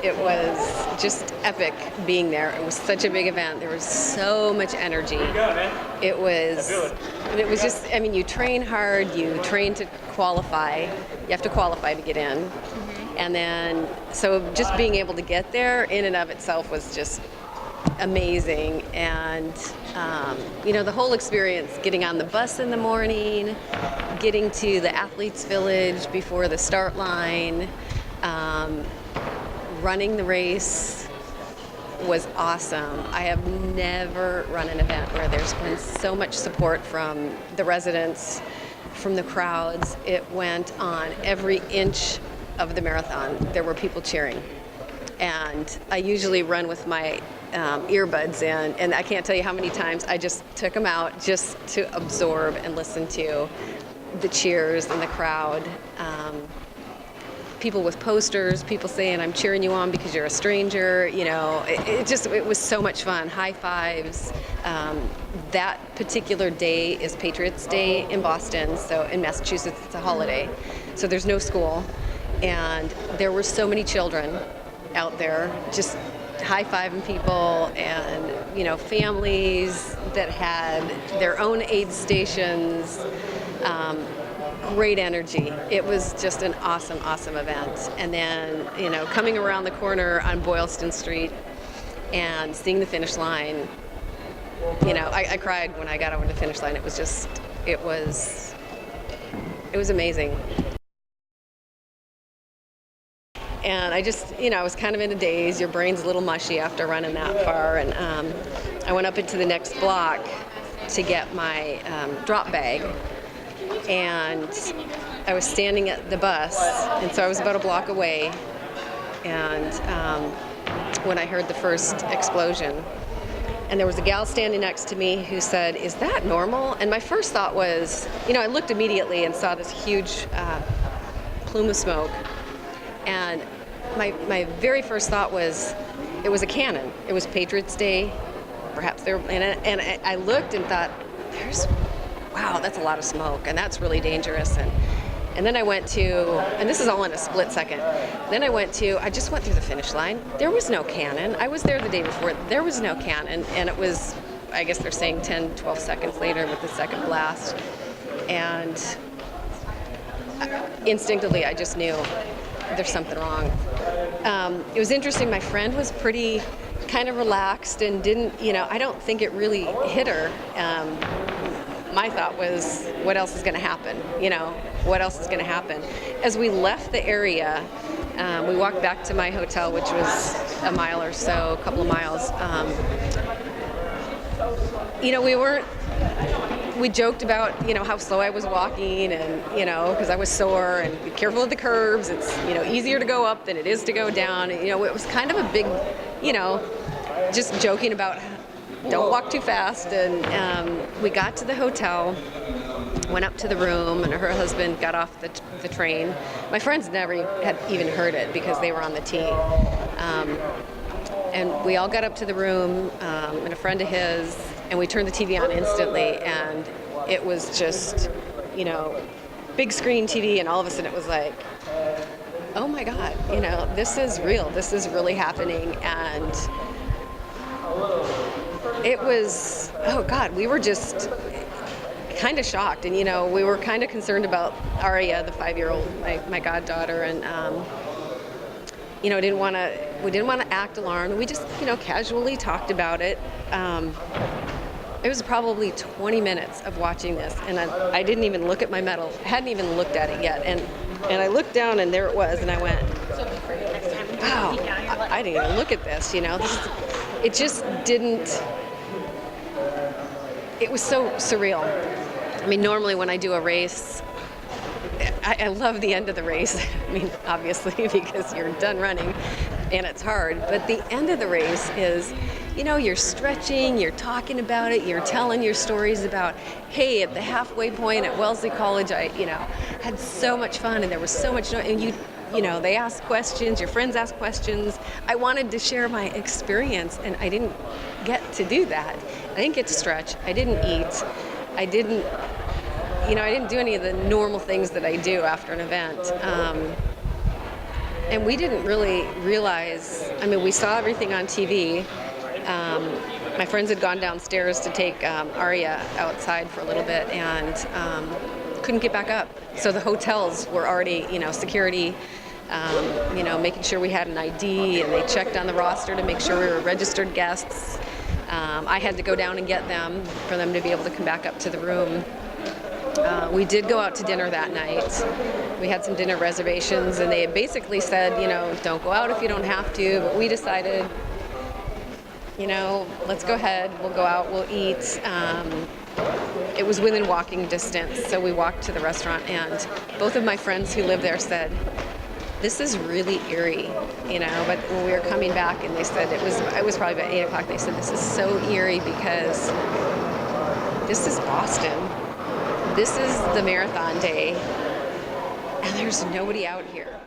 It was just epic being there. It was such a big event. There was so much energy. It was just, I mean, you train hard, you train to qualify. You have to qualify to get in. And then, so just being able to get there in and of itself was just amazing. And, the whole experience, getting on the bus in the morning, getting to the athletes' village before the start line, running the race was awesome. I have never run an event where there's been so much support from the residents, from the crowds. It went on every inch of the marathon. There were people cheering. And I usually run with my earbuds in, and I can't tell you how many times I just took them out just to absorb and listen to the cheers and the crowd. People with posters, people saying, "I'm cheering you on because you're a stranger." It was so much fun. High fives. That particular day is Patriots Day in Boston, so in Massachusetts it's a holiday. So there's no school, and there were so many children out there just high-fiving people, and families that had their own aid stations. Great energy. It was just an awesome event. And then, coming around the corner on Boylston Street and seeing the finish line, I cried when I got over the finish line. It was amazing. And I just, I was kind of in a daze. Your brain's a little mushy after running that far. And I went up into the next block to get my drop bag. And I was standing at the bus, and so I was about a block away. And when I heard the first explosion, and there was a gal standing next to me who said, "Is that normal?" And my first thought was, I looked immediately and saw this huge plume of smoke. And my very first thought was, it was a cannon. It was Patriots Day. Perhaps there, and I looked and thought, wow, that's a lot of smoke, and that's really dangerous. And then I went to, and this is all in a split second, then I just went through the finish line. There was no cannon. I was there the day before. There was no cannon, and it was, I guess they're saying 10, 12 seconds later with the second blast. And instinctively, I just knew there's something wrong. It was interesting. My friend was pretty kind of relaxed and didn't, I don't think it really hit her. My thought was, what else is going to happen? What else is going to happen? As we left the area, we walked back to my hotel, which was a mile or so, a couple of miles. We joked about, how slow I was walking, and, because I was sore, and be careful of the curves. It's, easier to go up than it is to go down. It was kind of a big, just joking about don't walk too fast. And we got to the hotel, went up to the room, and her husband got off the train. My friends never had even heard it because they were on the team. And we all got up to the room, and a friend of his, and we turned the TV on instantly, and it was just, big screen TV, and all of a sudden it was like, oh my God, this is real. This is really happening. And it was, oh God, we were just kind of shocked. And, we were kind of concerned about Aria, the 5-year-old, my goddaughter, and, we didn't want to act alarmed. We just, casually talked about it. It was probably 20 minutes of watching this, and I didn't even look at my medal. I hadn't even looked at it yet. And I looked down, and there it was, and I went, wow, I didn't even look at this, it just didn't, it was so surreal. I mean, normally when I do a race, I love the end of the race. I mean, obviously, because you're done running and it's hard. But the end of the race is, you're stretching, you're talking about it, you're telling your stories about, hey, at the halfway point at Wellesley College, I, had so much fun, and there was so much, and they asked questions, your friends asked questions. I wanted to share my experience, and I didn't get to do that. I didn't get to stretch. I didn't eat. I didn't do any of the normal things that I do after an event. And we didn't really realize, I mean, we saw everything on TV. My friends had gone downstairs to take Arya outside for a little bit and couldn't get back up. So the hotels were already, security, making sure we had an ID, and they checked on the roster to make sure we were registered guests. I had to go down and get them for them to be able to come back up to the room. We did go out to dinner that night. We had some dinner reservations, and they had basically said, don't go out if you don't have to, but we decided, let's go ahead, we'll go out, we'll eat. It was within walking distance, so we walked to the restaurant, and both of my friends who live there said, this is really eerie, but when we were coming back and they said it was probably about 8 o'clock, they said this is so eerie because this is Boston. This is the marathon day, and there's nobody out here.